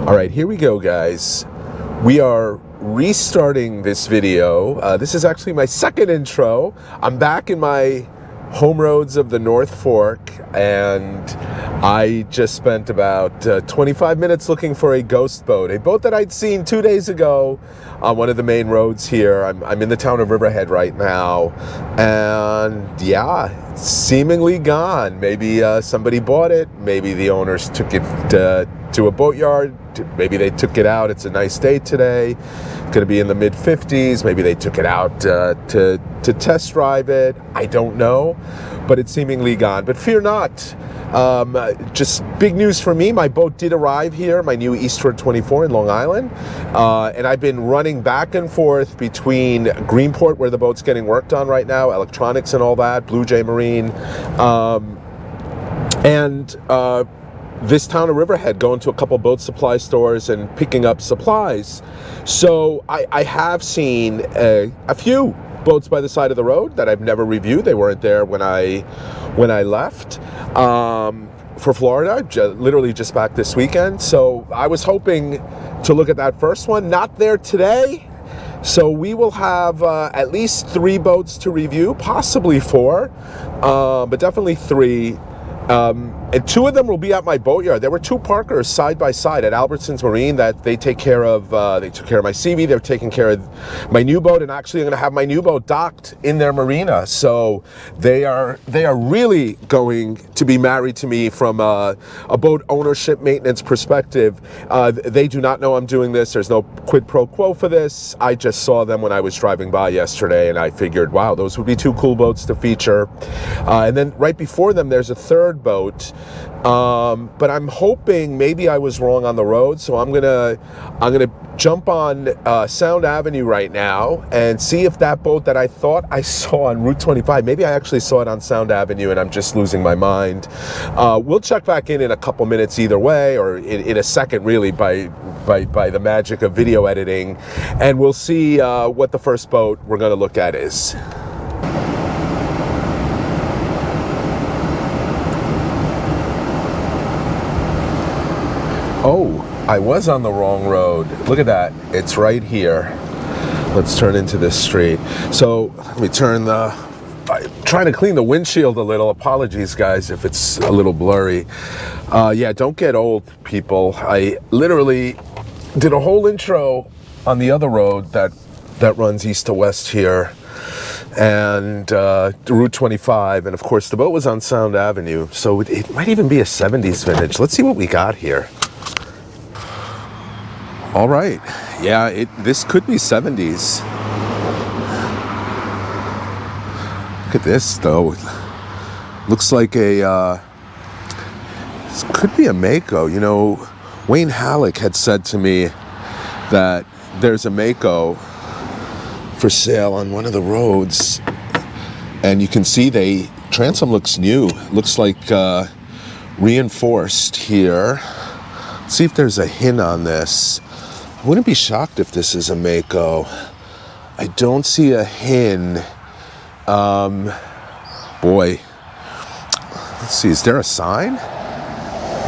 All right, here we go, guys. We are restarting this video. This is actually my second intro. I'm back in my home roads of the North Fork, and I just spent about 25 minutes looking for a ghost boat, a boat that I'd seen 2 days ago on one of the main roads here. I'm in the town of Riverhead right now, and yeah, it's seemingly gone. Maybe somebody bought it, maybe the owners took it to a boatyard. Maybe they took it out. It's a nice day today. It's going to be in the mid-50s. Maybe they took it out to test drive it. I don't know, but it's seemingly gone. But fear not. Just big news for me. My boat did arrive here, my new Eastward 24 in Long Island. And I've been running back and forth between Greenport, where the boat's getting worked on right now, electronics and all that, Blue Jay Marine, and this town of Riverhead, going to a couple boat supply stores and picking up supplies. So I have seen a few boats by the side of the road that I've never reviewed. They weren't there when I left for Florida, literally just back this weekend. So I was hoping to look at that first one. Not there today. So we will have at least 3 boats to review, possibly 4, but definitely 3. And 2 of them will be at my boatyard. There were 2 parkers side by side at Albertsons Marine that they take care of. They took care of my CV. They're taking care of my new boat, and actually I'm going to have my new boat docked in their marina. So they are really going to be married to me from a boat ownership maintenance perspective. They do not know I'm doing this. There's no quid pro quo for this. I just saw them when I was driving by yesterday, and I figured, wow, those would be 2 cool boats to feature. And then right before them, there's a 3rd boat. But I'm hoping maybe I was wrong on the road, so I'm gonna jump on Sound Avenue right now and see if that boat that I thought I saw on Route 25, maybe I actually saw it on Sound Avenue and I'm just losing my mind. We'll check back in a couple minutes either way, or in a second really, by the magic of video editing, and we'll see what the first boat we're gonna look at is. Oh, I was on the wrong road. Look at that. It's right here. Let's turn into this street. So let me turn I'm trying to clean the windshield a little. Apologies, guys, if it's a little blurry. Yeah, don't get old, people. I literally did a whole intro on the other road that runs east to west here, and Route 25, and of course the boat was on Sound Avenue, so it might even be a 70s vintage. Let's see what we got here. All right, yeah, this could be 70s. Look at this, though. Looks like this could be a Mako. You know, Wayne Halleck had said to me that there's a Mako for sale on one of the roads, and you can see transom looks new. Looks like reinforced here. Let's see if there's a hint on this. I wouldn't be shocked if this is a Mako. I don't see a hin. Boy. Let's see, is there a sign?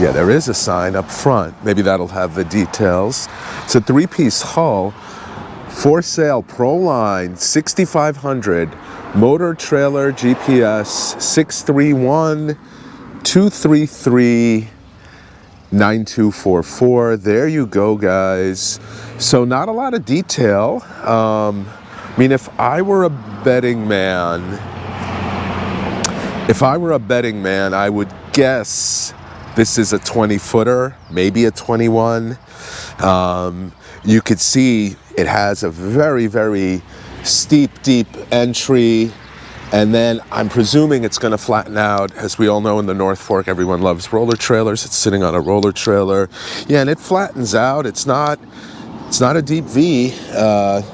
Yeah, there is a sign up front. Maybe that'll have the details. It's a 3-piece hull. For sale, Proline, 6,500. Motor, trailer, GPS, 631-233. 9244. There you go, guys. So not a lot of detail. I mean, if I were a betting man, I would guess this is a 20-footer, maybe a 21. You could see it has a very, very steep, deep entry. And then I'm presuming it's going to flatten out. As we all know, in the North Fork, everyone loves roller trailers. It's sitting on a roller trailer. Yeah, and it flattens out. It's not a deep V.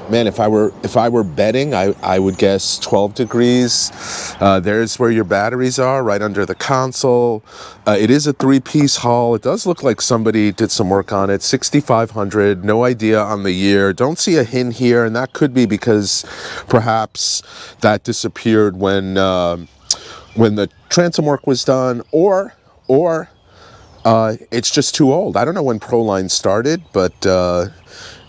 Man, if I were betting, I would guess 12 degrees. There's where your batteries are, right under the console. It is a 3-piece hull. It does look like somebody did some work on it. 6,500. No idea on the year. Don't see a hint here, and that could be because perhaps that disappeared when the transom work was done, or It's just too old. I don't know when Proline started, but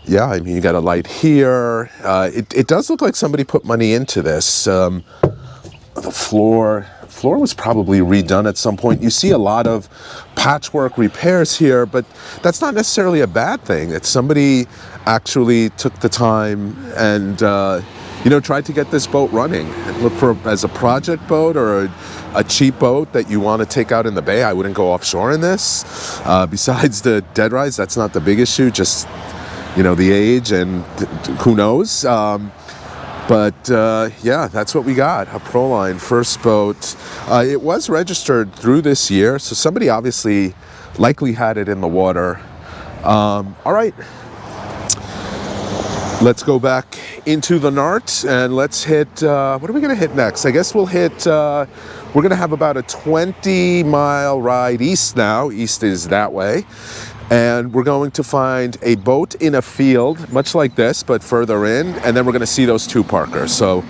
yeah, I mean, you got a light here. It does look like somebody put money into this. The floor was probably redone at some point. You see a lot of patchwork repairs here, but that's not necessarily a bad thing. It's somebody actually took the time and tried to get this boat running. Look for as a project boat or a cheap boat that you want to take out in the bay. I wouldn't go offshore in this. Besides the dead rise, that's not the big issue. Just the age and who knows. But yeah, that's what we got, a Proline first boat. It was registered through this year, so somebody obviously likely had it in the water. All right, let's go back into the Nart and let's hit, what are we gonna hit next? I guess we'll hit, we're gonna have about a 20-mile ride east now. East is that way. And we're going to find a boat in a field, much like this, but further in, and then we're going to see those two parkers. So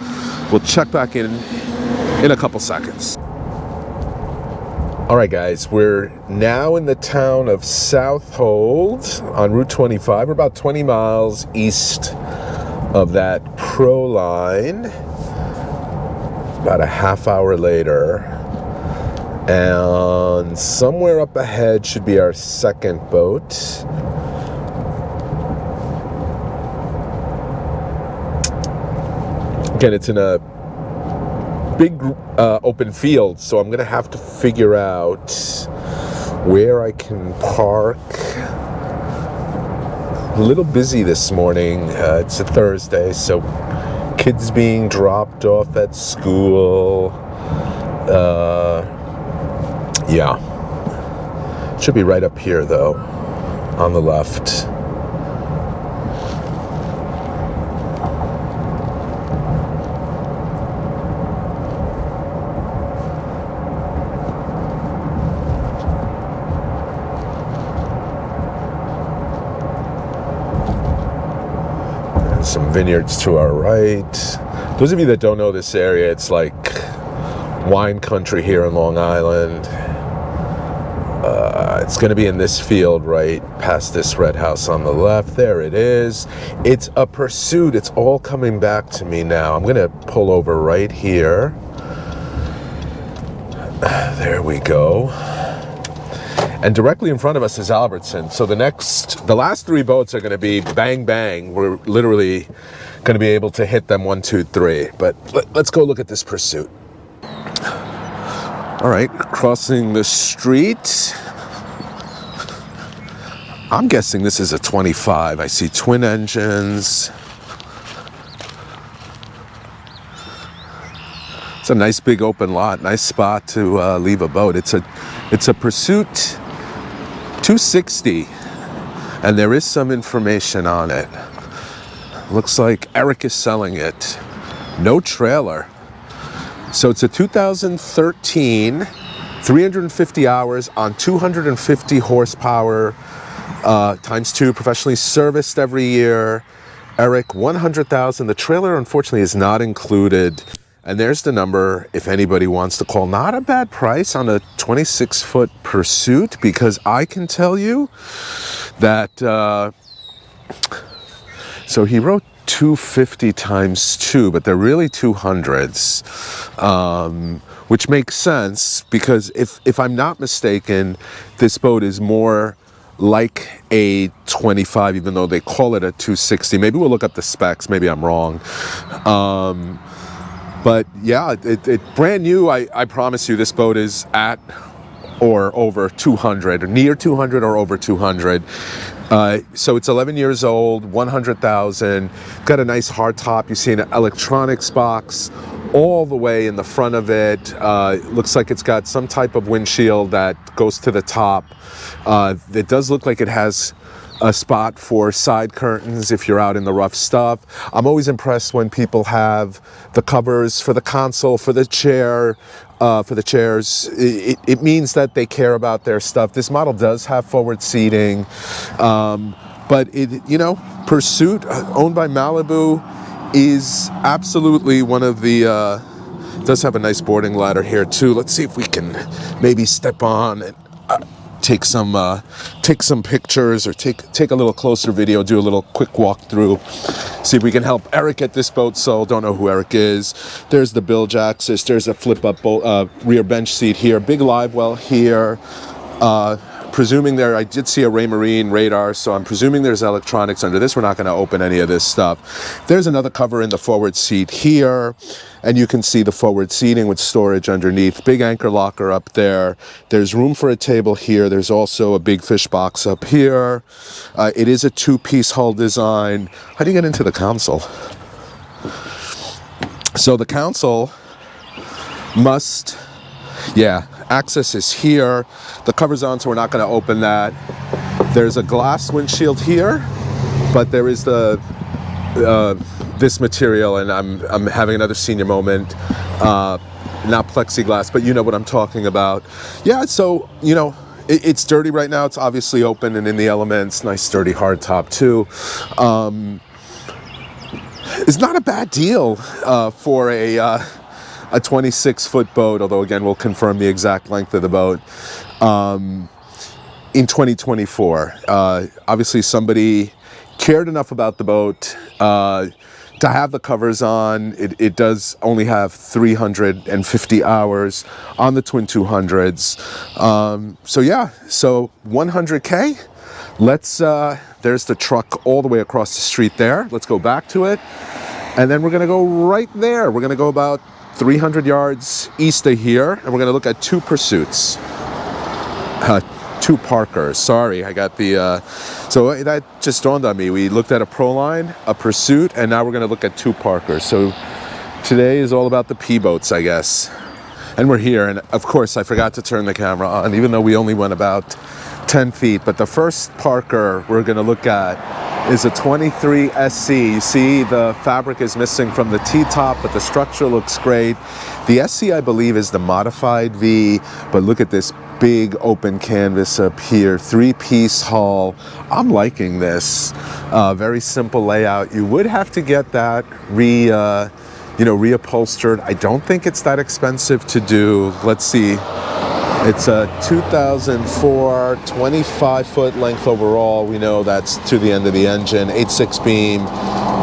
we'll check back in a couple seconds. All right, guys, we're now in the town of Southold on Route 25. We're about 20 miles east of that Proline. About a half hour later. And somewhere up ahead should be our second boat. Again, it's in a big open field, so I'm gonna have to figure out where I can park. A little busy this morning. It's a Thursday, so kids being dropped off at school. Yeah, should be right up here though, on the left. And some vineyards to our right. Those of you that don't know this area, it's like wine country here in Long Island. It's going to be in this field right past this red house on the left. There it is. It's a pursuit. It's all coming back to me now. I'm going to pull over right here. There we go. And directly in front of us is Albertson. So the last three boats are going to be bang, bang. We're literally going to be able to hit them 1, 2, 3. But let's go look at this pursuit. All right, crossing the street. I'm guessing this is a 25. I see twin engines. It's a nice big open lot, nice spot to leave a boat. It's a Pursuit 260, and there is some information on it. Looks like Eric is selling it. No trailer. So it's a 2013, 350 hours on 250 horsepower, times 2, professionally serviced every year. Eric, 100,000. The trailer, unfortunately, is not included. And there's the number if anybody wants to call. Not a bad price on a 26-foot Pursuit, because I can tell you that, so he wrote 250 times 2, but they're really 200s, which makes sense because if I'm not mistaken, this boat is more like a 25, even though they call it a 260. Maybe we'll look up the specs. Maybe I'm wrong. But yeah, it brand new. I promise you, this boat is at or over 200, or near 200 or over 200. So it's 11 years old, 100,000. Got a nice hard top. You see an electronics box all the way in the front of it. Looks like it's got some type of windshield that goes to the top. It does look like it has a spot for side curtains if you're out in the rough stuff. I'm always impressed when people have the covers for the console, for the chair, for the chairs. It means that they care about their stuff. This model does have forward seating, but Pursuit, owned by Malibu, is absolutely one of the, does have a nice boarding ladder here too. Let's see if we can maybe step on it. take some pictures or take a little closer video, do a little quick walkthrough, see if we can help Eric get this boat sold. Don't know who Eric is. There's the bilge axis. There's a flip-up rear bench seat here. Big live well here. Presuming I did see a Raymarine radar, so I'm presuming there's electronics under this. We're not going to open any of this stuff. There's another cover in the forward seat here, and you can see the forward seating with storage underneath. Big anchor locker up there. There's room for a table here. There's also a big fish box up here. It is a two-piece hull design. How do you get into the console? So the console must... Yeah, access is here. The cover's on, so we're not going to open that. There's a glass windshield here, but there is the this material, and I'm having another senior moment. Not plexiglass, but you know what I'm talking about. Yeah, so you know it's dirty right now. It's obviously open and in the elements. Nice sturdy hard top too. It's not a bad deal for a 26-foot boat, although again we'll confirm the exact length of the boat in 2024. Obviously somebody cared enough about the boat to have the covers on. It does only have 350 hours on the twin 200s. So yeah, so 100K. Let's there's the truck all the way across the street there. Let's go back to it, and then we're gonna go right there. We're gonna go about 300 yards east of here, and we're going to look at two Pursuits. Two Parkers. Sorry, I got the... so that just dawned on me. We looked at a Proline, a Pursuit, and now we're going to look at two Parkers. So today is all about the P-boats, I guess. And we're here, and of course I forgot to turn the camera on, even though we only went about 10 feet. But the first Parker we're going to look at is a 23 SC. You see the fabric is missing from the T-top, but the structure looks great. The SC, I believe, is the modified V, but look at this big open canvas up here, three-piece hull. I'm liking this. Very simple layout. You would have to get that reupholstered. I don't think it's that expensive to do. Let's see. It's a 2004, 25-foot length overall. We know that's to the end of the engine. 8.6 beam,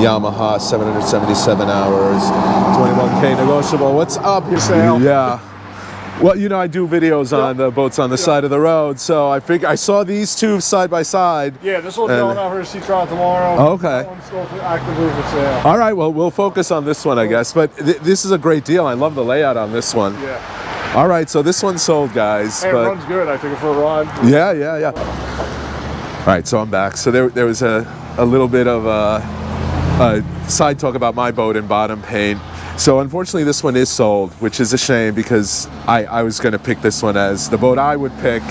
Yamaha, 777 hours, 21K negotiable. What's up? Your sale? Yeah. Well, you know, I do videos on the boats on the side of the road, so I figured I saw these two side by side. Yeah, this one's going out for a sea trial tomorrow. Okay. That one's still actively for sale. All right, well, we'll focus on this one, I guess. But this is a great deal. I love the layout on this one. Yeah. All right, so this one's sold, guys. Hey, but it runs good. I took it for a ride. Yeah. All right, so I'm back. So there was a little bit of a side talk about my boat and bottom paint. So unfortunately, this one is sold, which is a shame because I was going to pick this one as the boat I would pick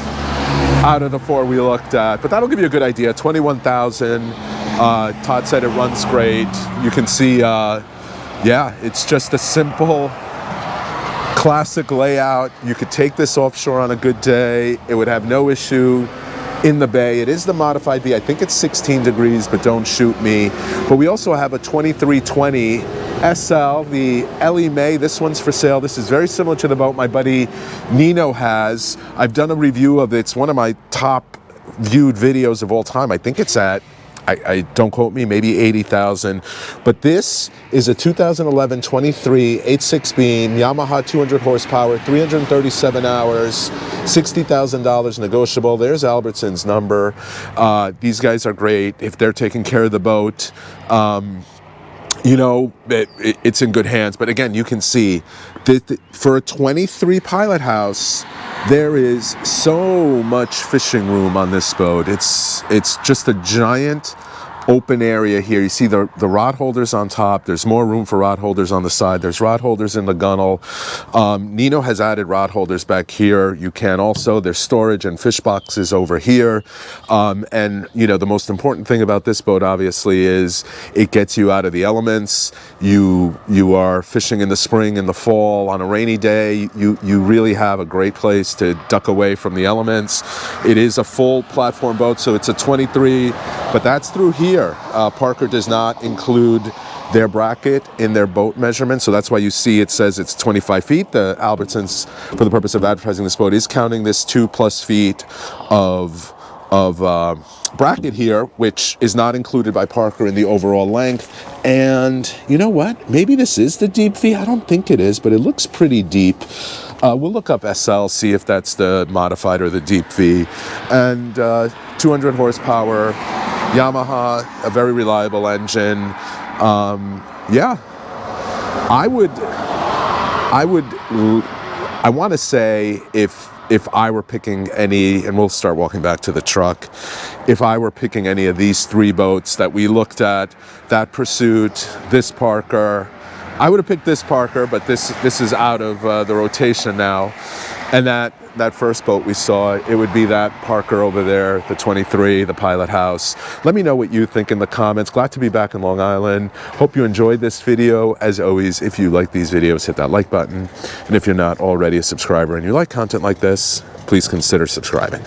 out of the four we looked at. But that'll give you a good idea. 21,000. Todd said it runs great. You can see, yeah, it's just a simple, classic layout. You could take this offshore on a good day. It would have no issue in the bay. It is the modified B. I think it's 16 degrees, but don't shoot me. But we also have a 2320 SL, the Ellie Mae. This one's for sale. This is very similar to the boat my buddy Nino has. I've done a review of it. It's one of my top viewed videos of all time. I think it's at, I don't quote me, maybe 80,000. But this is a 2011 23 8.6 beam Yamaha 200 horsepower, 337 hours, $60,000 negotiable. There's Albertson's number. These guys are great if they're taking care of the boat. You know, it's in good hands. But again, you can see that for a 23 pilot house, there is so much fishing room on this boat. It's just a giant open area here. You see the rod holders on top. There's more room for rod holders on the side. There's rod holders in the gunnel. Nino has added rod holders back here. You can also, there's storage and fish boxes over here. And you know, the most important thing about this boat obviously is it gets you out of the elements. You are fishing in the spring and the fall. On a rainy day, you really have a great place to duck away from the elements. It is a full platform boat, so it's a 23, but that's through here. Parker does not include their bracket in their boat measurement. So that's why you see it says it's 25 feet. The Albertsons, for the purpose of advertising this boat, is counting this 2+ feet of bracket here, which is not included by Parker in the overall length. And you know what? Maybe this is the deep V. I don't think it is, but it looks pretty deep. We'll look up SL, see if that's the modified or the deep V. And 200 horsepower, Yamaha, a very reliable engine. Yeah, I want to say if I were picking any, and we'll start walking back to the truck, if I were picking any of these 3 boats that we looked at, that Pursuit, this Parker, I would have picked this Parker, but this is out of the rotation now. And that first boat we saw, it would be that Parker over there, the 23, the Pilot House. Let me know what you think in the comments. Glad to be back in Long Island. Hope you enjoyed this video. As always, if you like these videos, hit that like button. And if you're not already a subscriber and you like content like this, please consider subscribing.